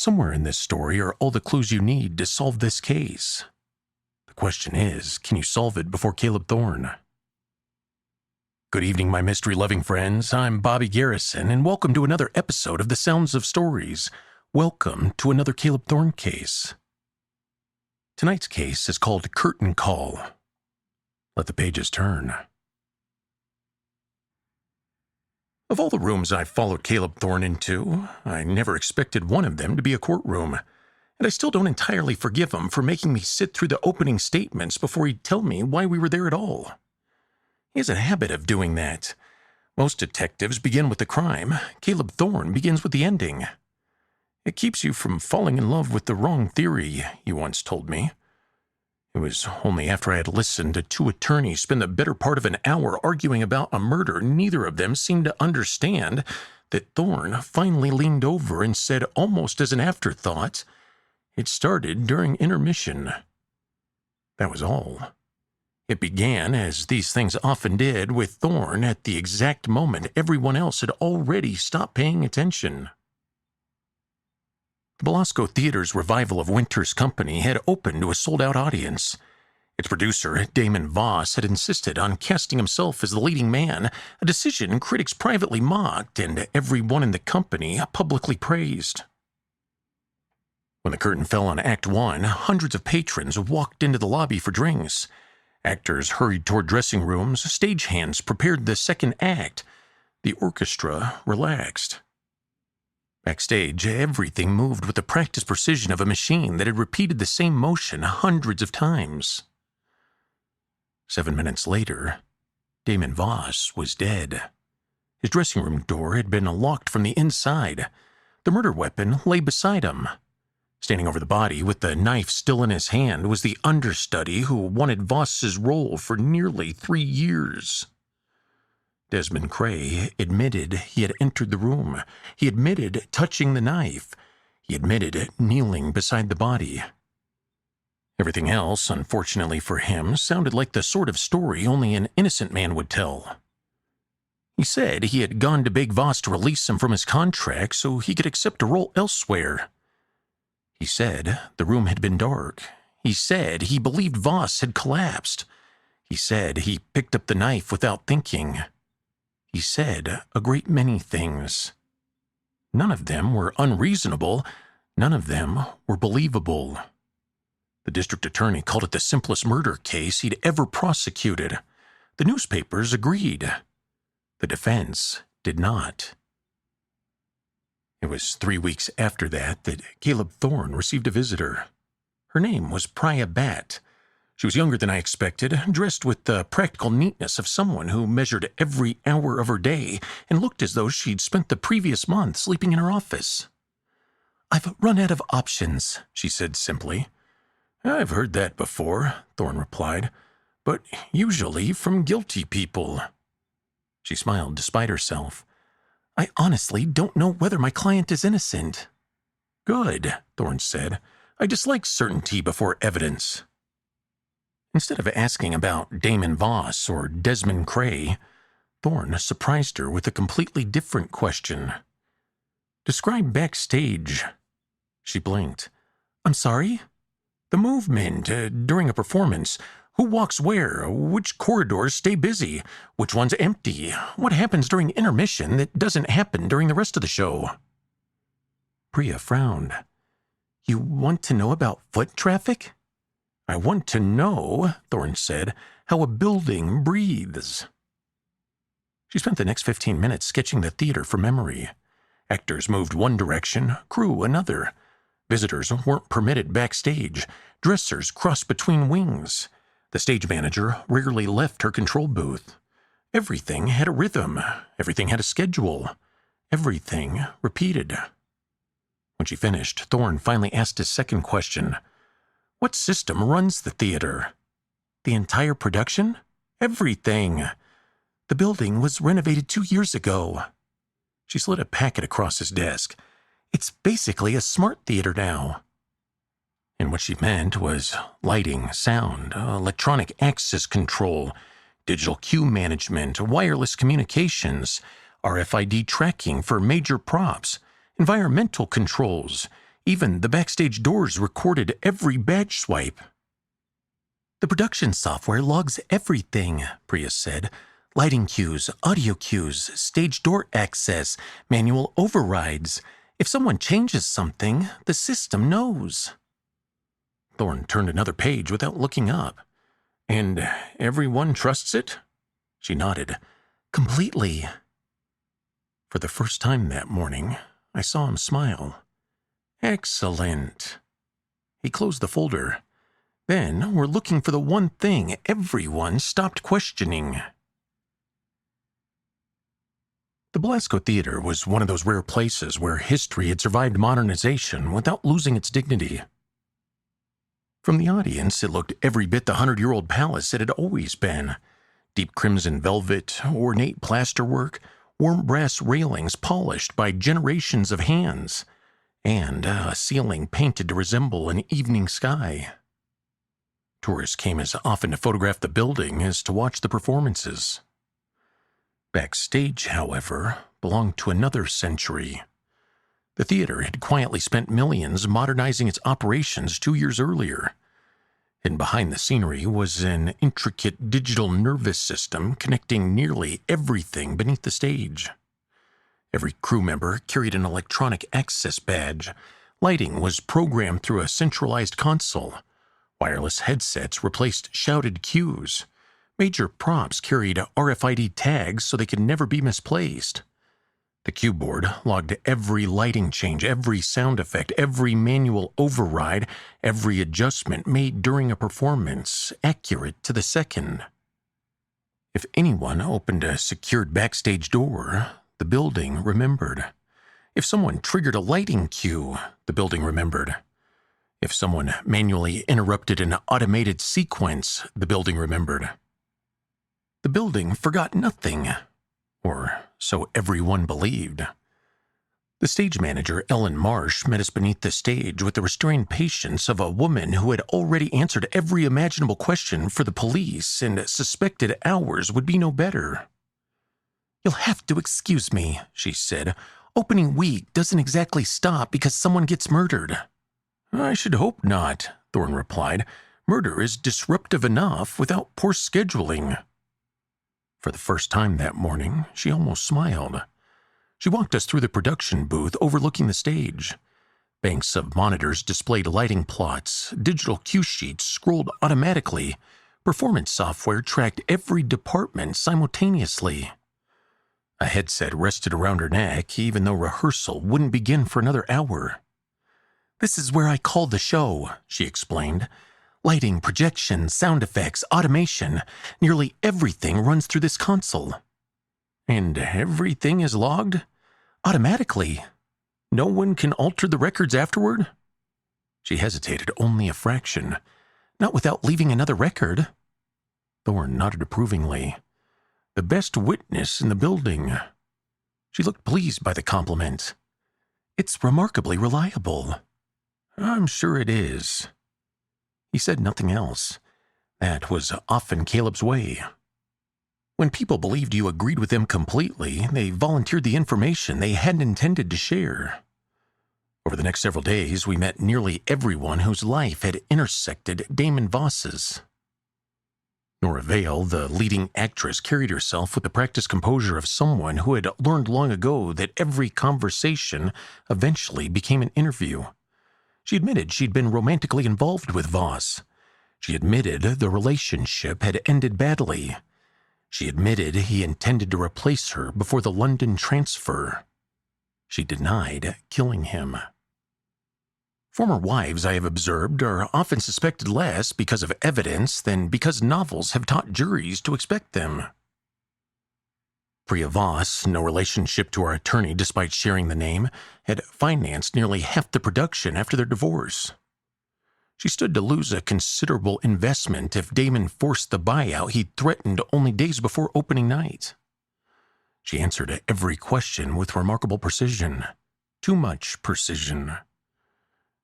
Somewhere in this story are all the clues you need to solve this case. The question is, can you solve it before Caleb Thorne? Good evening, my mystery-loving friends. I'm Bobby Garrison, and welcome to another episode of The Sounds of Stories. Welcome to another Caleb Thorne case. Tonight's case is called Curtain Call. Let the pages turn. Of all the rooms I followed Caleb Thorne into, I never expected one of them to be a courtroom, and I still don't entirely forgive him for making me sit through the opening statements before he'd tell me why we were there at all. He has a habit of doing that. Most detectives begin with the crime. Caleb Thorne begins with the ending. It keeps you from falling in love with the wrong theory, he once told me. It was only after I had listened to two attorneys spend the better part of an hour arguing about a murder neither of them seemed to understand that Thorne finally leaned over and said almost as an afterthought, "It started during intermission." That was all. It began, as these things often did, with Thorne at the exact moment everyone else had already stopped paying attention. The Belasco Theater's revival of Winter's Company had opened to a sold-out audience. Its producer, Damon Voss, had insisted on casting himself as the leading man, a decision critics privately mocked and everyone in the company publicly praised. When the curtain fell on Act 1, hundreds of patrons walked into the lobby for drinks. Actors hurried toward dressing rooms, stagehands prepared the second act. The orchestra relaxed. Backstage, everything moved with the practiced precision of a machine that had repeated the same motion hundreds of times. 7 minutes later, Damon Voss was dead. His dressing room door had been locked from the inside. The murder weapon lay beside him. Standing over the body with the knife still in his hand was the understudy who wanted Voss's role for nearly 3 years. Desmond Cray admitted he had entered the room. He admitted touching the knife. He admitted kneeling beside the body. Everything else, unfortunately for him, sounded like the sort of story only an innocent man would tell. He said he had gone to beg Voss to release him from his contract so he could accept a role elsewhere. He said the room had been dark. He said he believed Voss had collapsed. He said he picked up the knife without thinking. He said a great many things. None of them were unreasonable. None of them were believable. The district attorney called it the simplest murder case he'd ever prosecuted. The newspapers agreed. The defense did not. It was 3 weeks after that Caleb Thorne received a visitor. Her name was Priya Bhatt. She was younger than I expected, dressed with the practical neatness of someone who measured every hour of her day and looked as though she'd spent the previous month sleeping in her office. "I've run out of options," she said simply. "I've heard that before," Thorne replied, "but usually from guilty people." She smiled despite herself. "I honestly don't know whether my client is innocent." "Good," Thorne said. "I dislike certainty before evidence." Instead of asking about Damon Voss or Desmond Cray, Thorne surprised her with a completely different question. "Describe backstage." She blinked. "I'm sorry?" "The movement during a performance. Who walks where? Which corridors stay busy? Which one's empty? What happens during intermission that doesn't happen during the rest of the show?" Priya frowned. "You want to know about foot traffic?" "I want to know," Thorne said, "how a building breathes." She spent the next 15 minutes sketching the theater from memory. Actors moved one direction, crew another. Visitors weren't permitted backstage. Dressers crossed between wings. The stage manager rarely left her control booth. Everything had a rhythm. Everything had a schedule. Everything repeated. When she finished, Thorne finally asked his second question. "What system runs the theater?" "The entire production?" "Everything. The building was renovated 2 years ago." She slid a packet across his desk. "It's basically a smart theater now." And what she meant was lighting, sound, electronic access control, digital cue management, wireless communications, RFID tracking for major props, environmental controls, Even the backstage doors recorded every badge swipe. "The production software logs everything," Priya said. "Lighting cues, audio cues, stage door access, manual overrides. If someone changes something, the system knows." Thorne turned another page without looking up. "And everyone trusts it?" She nodded. "Completely." For the first time that morning, I saw him smile. "Excellent." He closed the folder. "Then we're looking for the one thing everyone stopped questioning." The Belasco Theater was one of those rare places where history had survived modernization without losing its dignity. From the audience, it looked every bit the 100-year-old palace it had always been. Deep crimson velvet, ornate plasterwork, warm brass railings polished by generations of hands, and a ceiling painted to resemble an evening sky. Tourists came as often to photograph the building as to watch the performances. Backstage, however, belonged to another century. The theater had quietly spent millions modernizing its operations 2 years earlier. And behind the scenery was an intricate digital nervous system connecting nearly everything beneath the stage. Every crew member carried an electronic access badge. Lighting was programmed through a centralized console. Wireless headsets replaced shouted cues. Major props carried RFID tags so they could never be misplaced. The cue board logged every lighting change, every sound effect, every manual override, every adjustment made during a performance, accurate to the second. If anyone opened a secured backstage door, the building remembered. If someone triggered a lighting cue, the building remembered. If someone manually interrupted an automated sequence, the building remembered. The building forgot nothing, or so everyone believed. The stage manager, Ellen Marsh, met us beneath the stage with the restrained patience of a woman who had already answered every imaginable question for the police and suspected ours would be no better. "You'll have to excuse me," she said. "Opening week doesn't exactly stop because someone gets murdered." "I should hope not," Thorne replied. "Murder is disruptive enough without poor scheduling." For the first time that morning, she almost smiled. She walked us through the production booth overlooking the stage. Banks of monitors displayed lighting plots, digital cue sheets scrolled automatically, performance software tracked every department simultaneously. A headset rested around her neck, even though rehearsal wouldn't begin for another hour. "This is where I call the show," she explained. "Lighting, projection, sound effects, automation. Nearly everything runs through this console." "And everything is logged?" "Automatically. No one can alter the records afterward?" She hesitated only a fraction. "Not without leaving another record." Thorne nodded approvingly. "The best witness in the building." She looked pleased by the compliment. "It's remarkably reliable." "I'm sure it is." He said nothing else. That was often Caleb's way. When people believed you agreed with them completely, they volunteered the information they hadn't intended to share. Over the next several days, we met nearly everyone whose life had intersected Damon Voss's. Nora Vale, the leading actress, carried herself with the practiced composure of someone who had learned long ago that every conversation eventually became an interview. She admitted she'd been romantically involved with Voss. She admitted the relationship had ended badly. She admitted he intended to replace her before the London transfer. She denied killing him. Former wives, I have observed, are often suspected less because of evidence than because novels have taught juries to expect them. Priya Voss, no relationship to our attorney despite sharing the name, had financed nearly half the production after their divorce. She stood to lose a considerable investment if Damon forced the buyout he'd threatened only days before opening night. She answered every question with remarkable precision. Too much precision.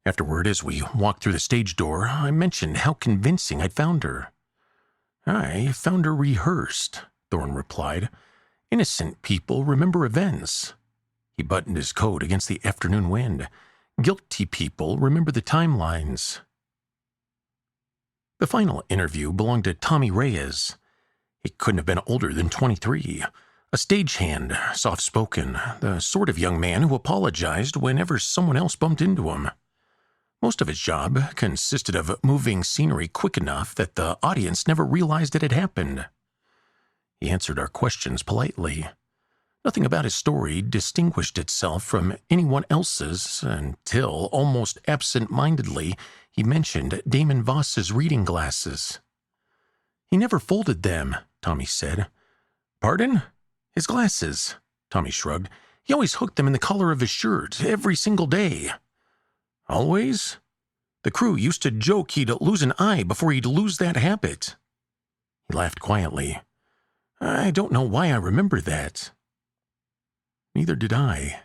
Afterward, as we walked through the stage door, I mentioned how convincing I'd found her. "I found her rehearsed," Thorne replied. "Innocent people remember events." He buttoned his coat against the afternoon wind. Guilty people remember the timelines. The final interview belonged to Tommy Reyes. He couldn't have been older than 23. A stagehand, soft-spoken, the sort of young man who apologized whenever someone else bumped into him. Most of his job consisted of moving scenery quick enough that the audience never realized it had happened. He answered our questions politely. Nothing about his story distinguished itself from anyone else's until, almost absent-mindedly, he mentioned Damon Voss's reading glasses. "He never folded them," Tommy said. "Pardon?" "His glasses," Tommy shrugged. "He always hooked them in the collar of his shirt, every single day." "Always?" "The crew used to joke he'd lose an eye before he'd lose that habit." He laughed quietly. "I don't know why I remember that." Neither did I.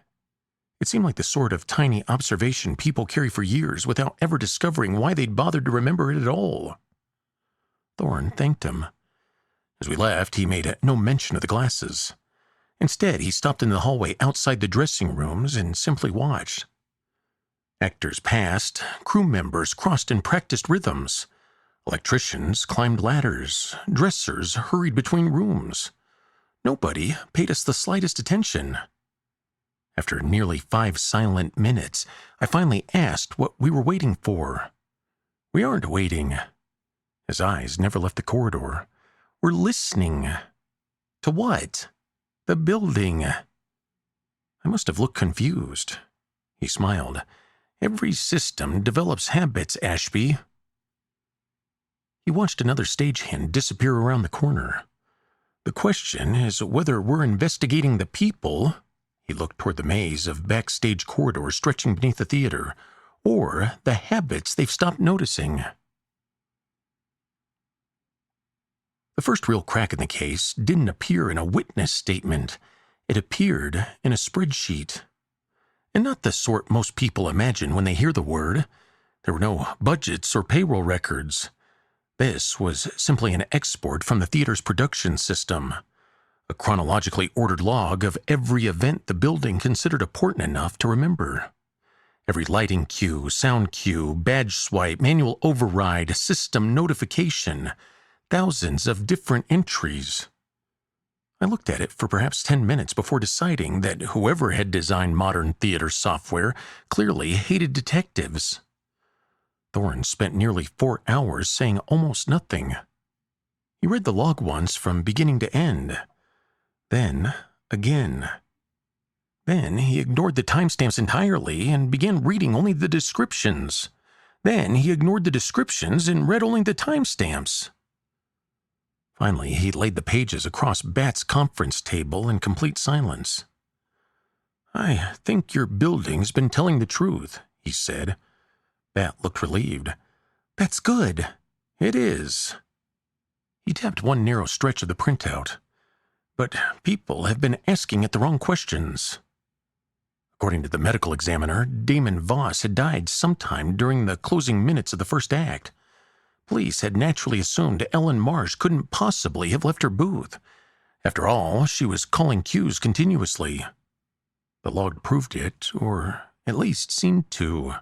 It seemed like the sort of tiny observation people carry for years without ever discovering why they'd bothered to remember it at all. Thorne thanked him. As we left, he made no mention of the glasses. Instead, he stopped in the hallway outside the dressing rooms and simply watched. Actors passed, crew members crossed and practiced rhythms. Electricians climbed ladders, dressers hurried between rooms. Nobody paid us the slightest attention. After nearly 5 silent minutes, I finally asked what we were waiting for. "We aren't waiting." His eyes never left the corridor. "We're listening." "To what?" "The building." I must have looked confused. He smiled. "Every system develops habits, Ashby." He watched another stagehand disappear around the corner. "The question is whether we're investigating the people," he looked toward the maze of backstage corridors stretching beneath the theater, "or the habits they've stopped noticing." The first real crack in the case didn't appear in a witness statement. It appeared in a spreadsheet. And not the sort most people imagine when they hear the word. There were no budgets or payroll records. This was simply an export from the theater's production system. A chronologically ordered log of every event the building considered important enough to remember. Every lighting cue, sound cue, badge swipe, manual override, system notification. Thousands of different entries. I looked at it for perhaps 10 minutes before deciding that whoever had designed modern theater software clearly hated detectives. Thorne spent nearly 4 hours saying almost nothing. He read the log once from beginning to end. Then, again. Then he ignored the timestamps entirely and began reading only the descriptions. Then he ignored the descriptions and read only the timestamps. Finally, he laid the pages across Bat's conference table in complete silence. "I think your building's been telling the truth," he said. Bat looked relieved. "That's good." "It is." He tapped one narrow stretch of the printout. "But people have been asking it the wrong questions." According to the medical examiner, Damon Voss had died sometime during the closing minutes of the first act. Police had naturally assumed Ellen Marsh couldn't possibly have left her booth. After all, she was calling cues continuously. The log proved it, or at least seemed to.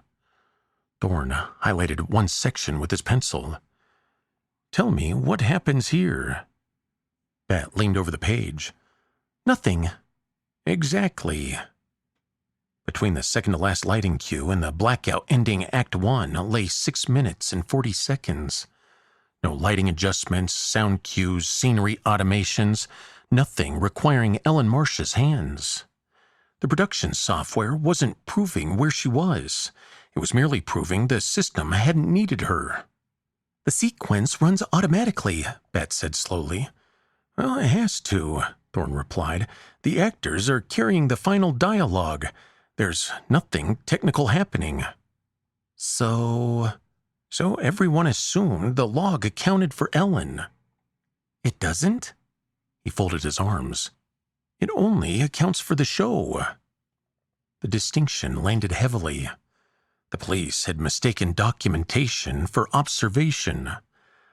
Thorne highlighted one section with his pencil. "Tell me what happens here." Bat leaned over the page. "Nothing." "Exactly." Between the second-to-last lighting cue and the blackout ending Act 1 lay 6 minutes and 40 seconds. No lighting adjustments, sound cues, scenery automations, nothing requiring Ellen Marsh's hands. The production software wasn't proving where she was. It was merely proving the system hadn't needed her. "The sequence runs automatically," Bat said slowly. "Well, it has to," Thorne replied. "The actors are carrying the final dialogue. There's nothing technical happening." So everyone assumed the log accounted for Ellen. "It doesn't?" He folded his arms. "It only accounts for the show." The distinction landed heavily. The police had mistaken documentation for observation.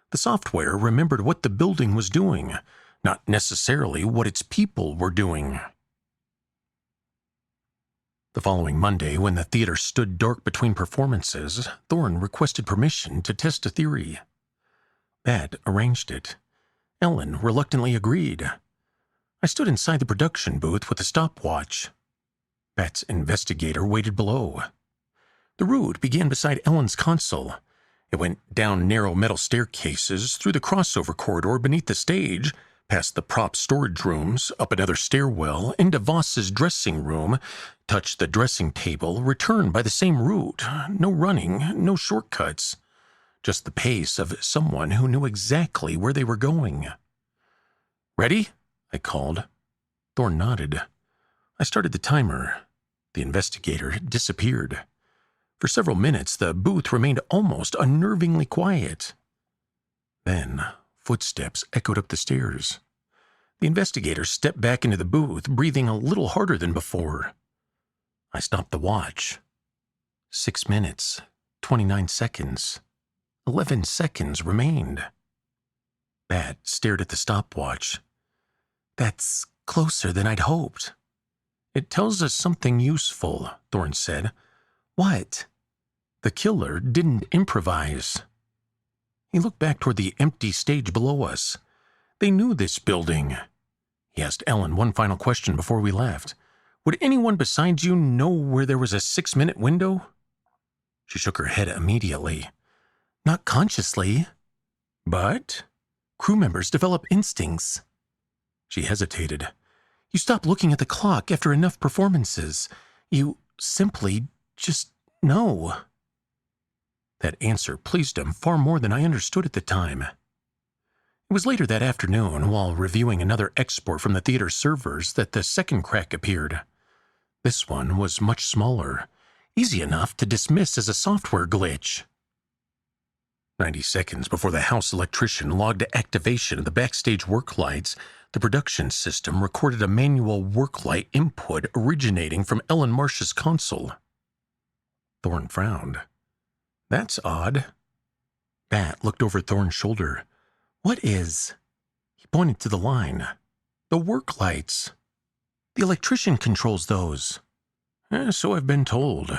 The software remembered what the building was doing, not necessarily what its people were doing. The following Monday, when the theater stood dark between performances, Thorne requested permission to test a theory. Bat arranged it. Ellen reluctantly agreed. I stood inside the production booth with a stopwatch. Bat's investigator waited below. The route began beside Ellen's console. It went down narrow metal staircases, through the crossover corridor beneath the stage, past the prop storage rooms, up another stairwell, into Voss's dressing room, touched the dressing table, returned by the same route. No running, no shortcuts. Just the pace of someone who knew exactly where they were going. "Ready?" I called. Thorne nodded. I started the timer. The investigator disappeared. For several minutes, the booth remained almost unnervingly quiet. Then, footsteps echoed up the stairs. The investigator stepped back into the booth, breathing a little harder than before. I stopped the watch. 6 minutes, 29 seconds, 11 seconds remained. Bat stared at the stopwatch. "That's closer than I'd hoped." "It tells us something useful," Thorne said. "What?" "The killer didn't improvise." He looked back toward the empty stage below us. They knew this building. He asked Ellen one final question before we left. "Would anyone besides you know where there was a 6-minute window?" She shook her head immediately. "Not consciously." "But?" "Crew members develop instincts." She hesitated. "You stop looking at the clock after enough performances. You simply just know." That answer pleased him far more than I understood at the time. It was later that afternoon, while reviewing another export from the theater servers, that the second crack appeared. This one was much smaller, easy enough to dismiss as a software glitch. 90 seconds before the house electrician logged activation of the backstage work lights, the production system recorded a manual work light input originating from Ellen Marsh's console. Thorne frowned. "That's odd." Bat looked over Thorne's shoulder. "What is?" He pointed to the line. "The work lights. The electrician controls those." "So I've been told."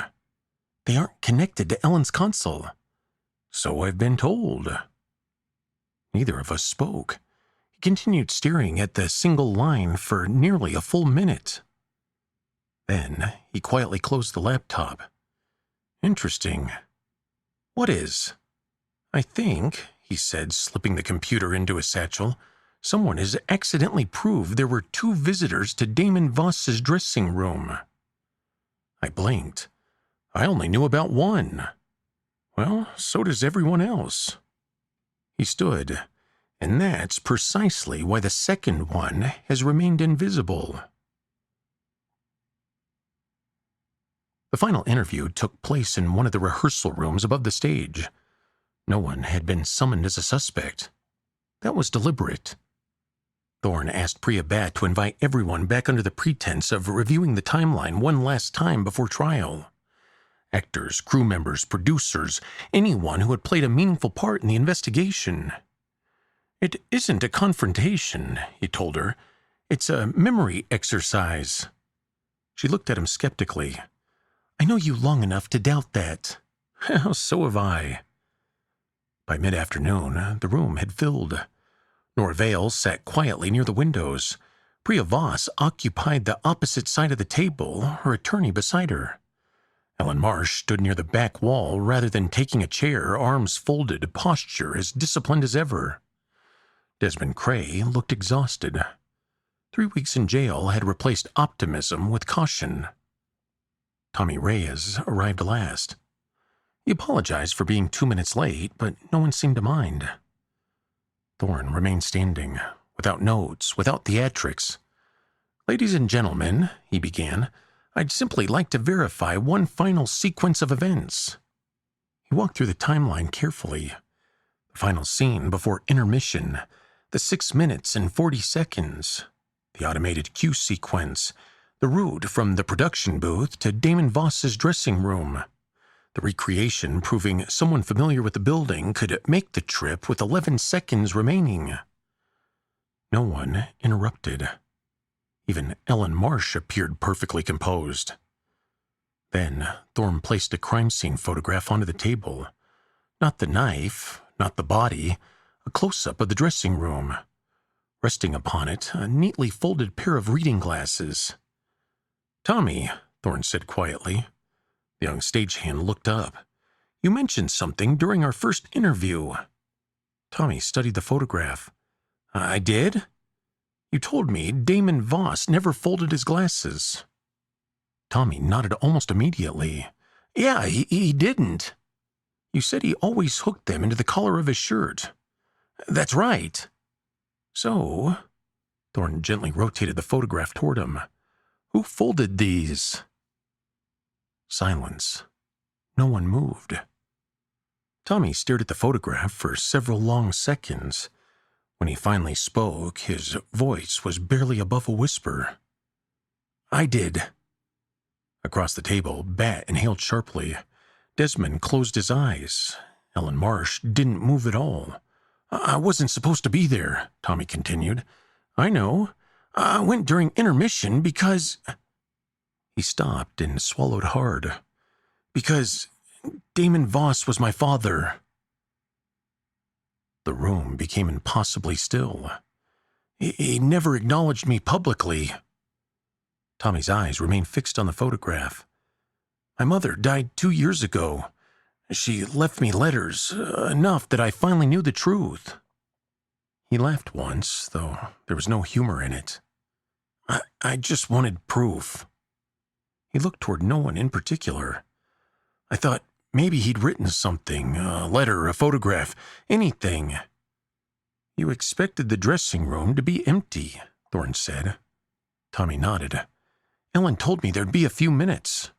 "They aren't connected to Ellen's console." "So I've been told." Neither of us spoke. He continued staring at the single line for nearly a full minute. Then he quietly closed the laptop. "Interesting." "What is?" "I think," he said, slipping the computer into a satchel, "someone has accidentally proved there were 2 visitors to Damon Voss's dressing room." I blinked. "I only knew about 1. "Well, so does everyone else." He stood. "And that's precisely why the second one has remained invisible." The final interview took place in one of the rehearsal rooms above the stage. No one had been summoned as a suspect. That was deliberate. Thorne asked Priya Bat to invite everyone back under the pretense of reviewing the timeline one last time before trial. Actors, crew members, producers, anyone who had played a meaningful part in the investigation. "It isn't a confrontation," he told her. "It's a memory exercise." She looked at him skeptically. "I know you long enough to doubt that." "So have I." By mid-afternoon, the room had filled. Nora Vale sat quietly near the windows. Priya Voss occupied the opposite side of the table, her attorney beside her. Ellen Marsh stood near the back wall rather than taking a chair, arms folded, posture as disciplined as ever. Desmond Cray looked exhausted. 3 weeks in jail had replaced optimism with caution. Tommy Reyes arrived last. He apologized for being 2 minutes late, but no one seemed to mind. Thorne remained standing, without notes, without theatrics. "Ladies and gentlemen," he began, "I'd simply like to verify one final sequence of events." He walked through the timeline carefully. The final scene before intermission, the 6 minutes and 40 seconds, the automated cue sequence, the route from the production booth to Damon Voss's dressing room, the recreation proving someone familiar with the building could make the trip with 11 seconds remaining. No one interrupted. Even Ellen Marsh appeared perfectly composed. Then Thorne placed a crime scene photograph onto the table. Not the knife, not the body, a close-up of the dressing room. Resting upon it, a neatly folded pair of reading glasses. "Tommy," Thorne said quietly. The young stagehand looked up. "You mentioned something during our first interview." Tommy studied the photograph. "I did? You told me Damon Voss never folded his glasses." Tommy nodded almost immediately. "Yeah, he didn't. You said he always hooked them into the collar of his shirt." "That's right." "So," Thorne gently rotated the photograph toward him, "who folded these?" Silence. No one moved. Tommy stared at the photograph for several long seconds. When he finally spoke, his voice was barely above a whisper. "I did." Across the table, Bat inhaled sharply. Desmond closed his eyes. Ellen Marsh didn't move at all. "I wasn't supposed to be there," Tommy continued. "I know. I went during intermission because—" He stopped and swallowed hard. "Because Damon Voss was my father." The room became impossibly still. He never acknowledged me publicly." Tommy's eyes remained fixed on the photograph. "My mother died 2 years ago. She left me letters, enough that I finally knew the truth." He laughed once, though there was no humor in it. I just wanted proof." He looked toward no one in particular. "I thought maybe he'd written something, a letter, a photograph, anything." "You expected the dressing room to be empty," Thorne said. Tommy nodded. "Ellen told me there'd be a few minutes."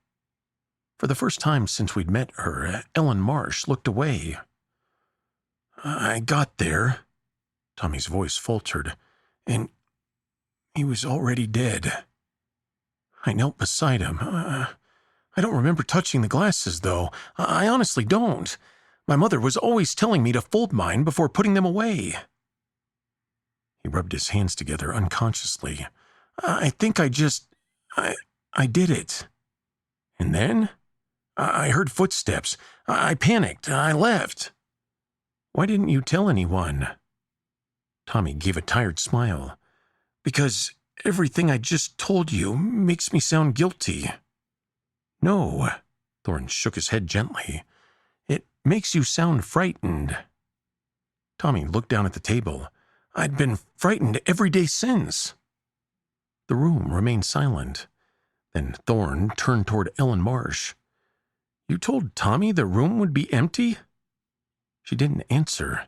For the first time since we'd met her, Ellen Marsh looked away. "I got there," Tommy's voice faltered, "and he was already dead. I knelt beside him. I don't remember touching the glasses, though. I honestly don't. My mother was always telling me to fold mine before putting them away." He rubbed his hands together unconsciously. "I think I did it. And then I heard footsteps. I panicked. I left." "Why didn't you tell anyone?" Tommy gave a tired smile. "Because everything I just told you makes me sound guilty." "No," Thorne shook his head gently. "It makes you sound frightened." Tommy looked down at the table. "I'd been frightened every day since." The room remained silent. Then Thorne turned toward Ellen Marsh. "You told Tommy the room would be empty?" She didn't answer.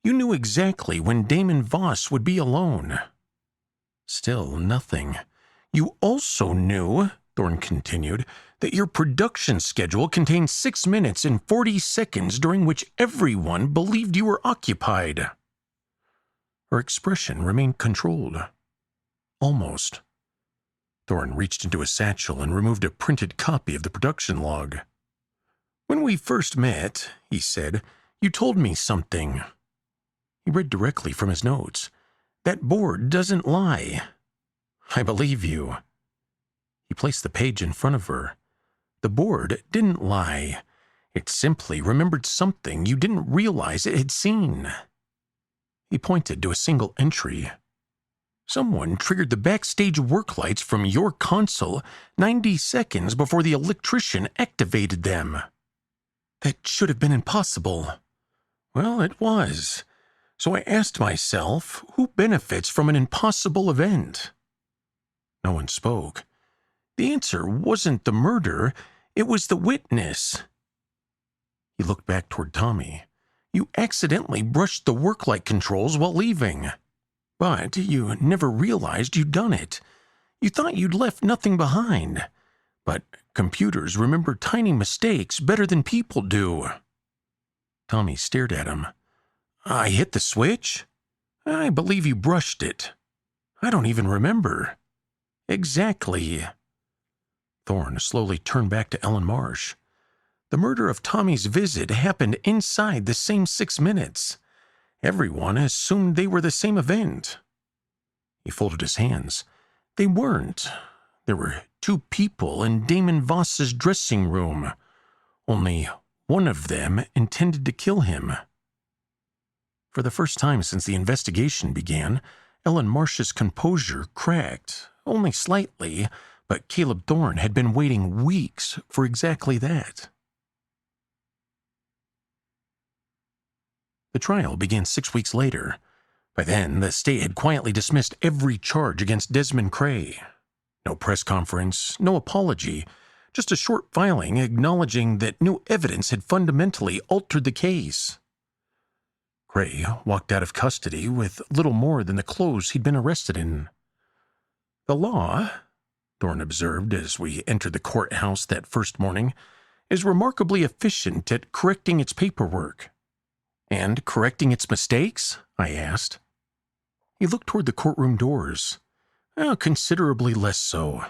"You knew exactly when Damon Voss would be alone." Still nothing. "You also knew," Thorne continued, "that your production schedule contained 6 minutes and 40 seconds during which everyone believed you were occupied." Her expression remained controlled. Almost. Thorne reached into a satchel and removed a printed copy of the production log. "When we first met," he said, "you told me something." He read directly from his notes. "That board doesn't lie." "I believe you." He placed the page in front of her. "The board didn't lie. It simply remembered something you didn't realize it had seen." He pointed to a single entry. "Someone triggered the backstage work lights from your console 90 seconds before the electrician activated them." "That should have been impossible." "Well, it was. So I asked myself, who benefits from an impossible event?" No one spoke. "The answer wasn't the murder, it was the witness." He looked back toward Tommy. "You accidentally brushed the work light controls while leaving. But you never realized you'd done it. You thought you'd left nothing behind. But computers remember tiny mistakes better than people do." Tommy stared at him. "I hit the switch? I believe you brushed it. I don't even remember." "Exactly." Thorne slowly turned back to Ellen Marsh. "The murder of Tommy's visit happened inside the same 6 minutes. Everyone assumed they were the same event." He folded his hands. "They weren't. There were two people in Damon Voss's dressing room. Only one of them intended to kill him. For the first time since the investigation began, Ellen Marsh's composure cracked, only slightly, but Caleb Thorne had been waiting weeks for exactly that. The trial began 6 weeks later. By then, the state had quietly dismissed every charge against Desmond Cray. No press conference, no apology, just a short filing acknowledging that new evidence had fundamentally altered the case. Cray walked out of custody with little more than the clothes he'd been arrested in. The law, Thorne observed as we entered the courthouse that first morning, is remarkably efficient at correcting its paperwork. And correcting its mistakes? I asked. He looked toward the courtroom doors. Considerably less so.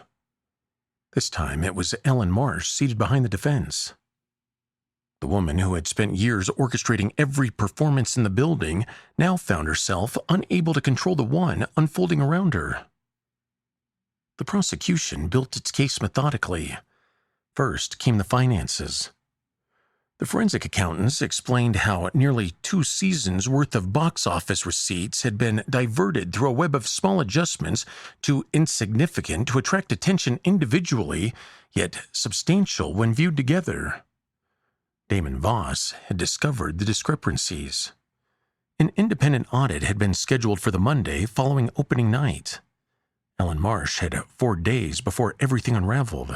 This time it was Ellen Marsh seated behind the defense. The woman who had spent years orchestrating every performance in the building now found herself unable to control the one unfolding around her. The prosecution built its case methodically. First came the finances. The forensic accountants explained how nearly 2 seasons' worth of box office receipts had been diverted through a web of small adjustments too insignificant to attract attention individually, yet substantial when viewed together. Damon Voss had discovered the discrepancies. An independent audit had been scheduled for the Monday following opening night. Ellen Marsh had 4 days before everything unraveled.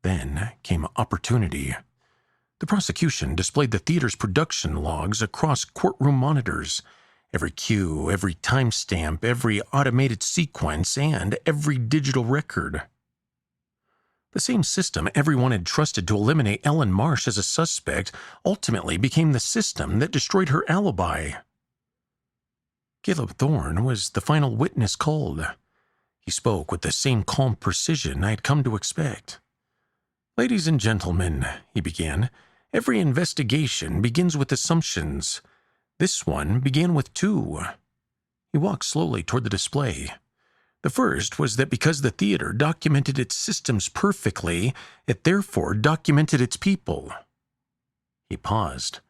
Then came opportunity. The prosecution displayed the theater's production logs across courtroom monitors, every cue, every timestamp, every automated sequence, and every digital record. The same system everyone had trusted to eliminate Ellen Marsh as a suspect ultimately became the system that destroyed her alibi. Caleb Thorne was the final witness called. He spoke with the same calm precision I had come to expect. "Ladies and gentlemen," he began, "every investigation begins with assumptions. This one began with 2. He walked slowly toward the display. The first was that because the theater documented its systems perfectly, it therefore documented its people. He paused.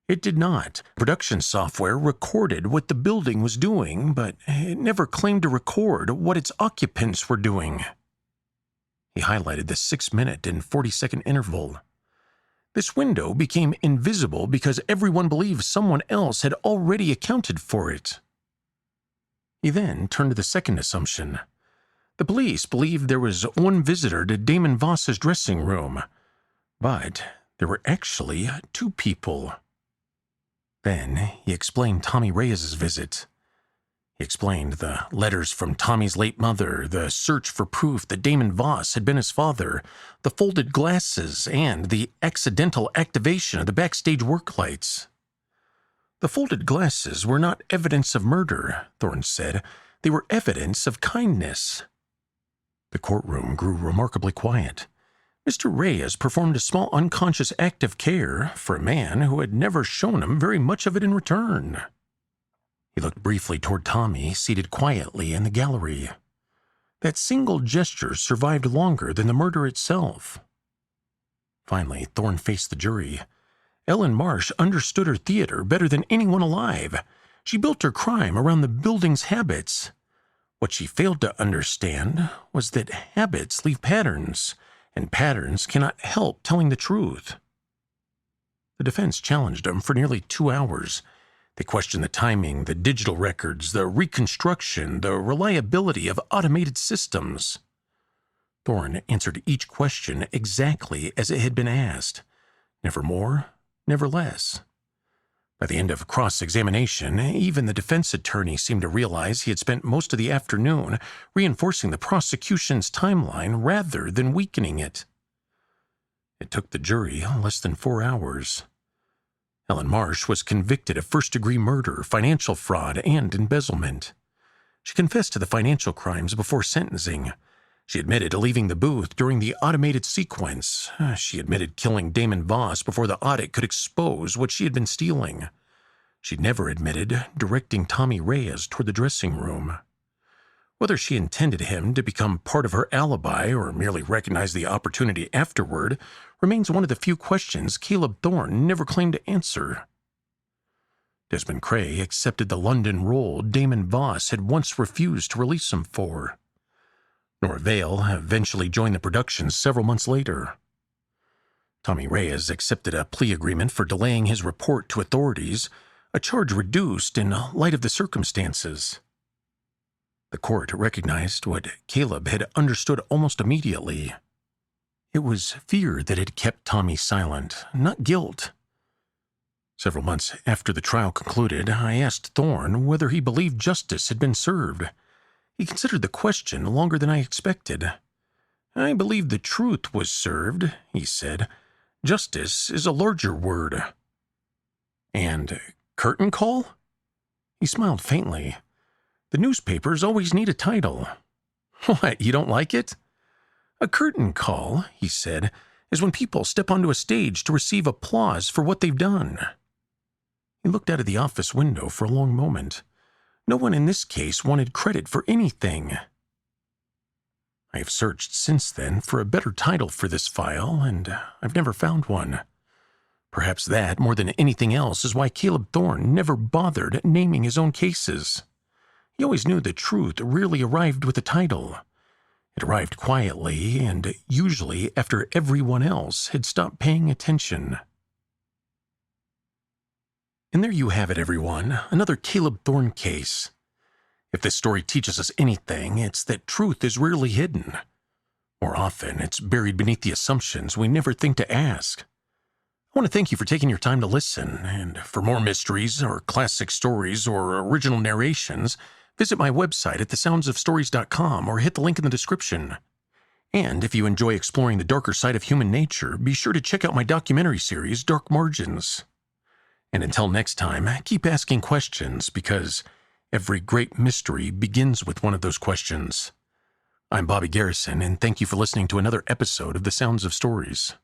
It did not. Production software recorded what the building was doing, but it never claimed to record what its occupants were doing. He highlighted the 6-minute and 40-second interval. This window became invisible because everyone believed someone else had already accounted for it. He then turned to the second assumption. The police believed there was one visitor to Damon Voss's dressing room, but there were actually 2 people. Then he explained Tommy Reyes's visit. He explained the letters from Tommy's late mother, the search for proof that Damon Voss had been his father, the folded glasses, and the accidental activation of the backstage work lights. The folded glasses were not evidence of murder, Thorne said. They were evidence of kindness. The courtroom grew remarkably quiet. Mr. Reyes performed a small unconscious act of care for a man who had never shown him very much of it in return. He looked briefly toward Tommy, seated quietly in the gallery. That single gesture survived longer than the murder itself. Finally, Thorne faced the jury. Ellen Marsh understood her theater better than anyone alive. She built her crime around the building's habits. What she failed to understand was that habits leave patterns, and patterns cannot help telling the truth. The defense challenged him for nearly 2 hours. They questioned the timing, the digital records, the reconstruction, the reliability of automated systems. Thorne answered each question exactly as it had been asked. Never more, never less. By the end of cross-examination, even the defense attorney seemed to realize he had spent most of the afternoon reinforcing the prosecution's timeline rather than weakening it. It took the jury less than 4 hours. Ellen Marsh was convicted of first-degree murder, financial fraud, and embezzlement. She confessed to the financial crimes before sentencing. She admitted to leaving the booth during the automated sequence. She admitted killing Damon Voss before the audit could expose what she had been stealing. She never admitted directing Tommy Reyes toward the dressing room. Whether she intended him to become part of her alibi or merely recognized the opportunity afterward remains one of the few questions Caleb Thorne never claimed to answer. Desmond Cray accepted the London role Damon Voss had once refused to release him for. Nora Vale eventually joined the production several months later. Tommy Reyes accepted a plea agreement for delaying his report to authorities, a charge reduced in light of the circumstances. The court recognized what Caleb had understood almost immediately. It was fear that had kept Tommy silent, not guilt. Several months after the trial concluded, I asked Thorne whether he believed justice had been served. He considered the question longer than I expected. "I believe the truth was served," he said. "Justice is a larger word." "And curtain call?" He smiled faintly. "The newspapers always need a title." "What, you don't like it?" "A curtain call," he said, "is when people step onto a stage to receive applause for what they've done." He looked out of the office window for a long moment. No one in this case wanted credit for anything. I have searched since then for a better title for this file, and I've never found one. Perhaps that, more than anything else, is why Caleb Thorne never bothered naming his own cases. He always knew the truth rarely arrived with a title. It arrived quietly, and usually after everyone else had stopped paying attention. And there you have it, everyone, another Caleb Thorne case. If this story teaches us anything, it's that truth is rarely hidden. More often, it's buried beneath the assumptions we never think to ask. I want to thank you for taking your time to listen, and for more mysteries or classic stories or original narrations, visit my website at thesoundsofstories.com or hit the link in the description. And if you enjoy exploring the darker side of human nature, be sure to check out my documentary series, Dark Margins. And until next time, keep asking questions, because every great mystery begins with one of those questions. I'm Bobby Garrison, and thank you for listening to another episode of The Sounds of Stories.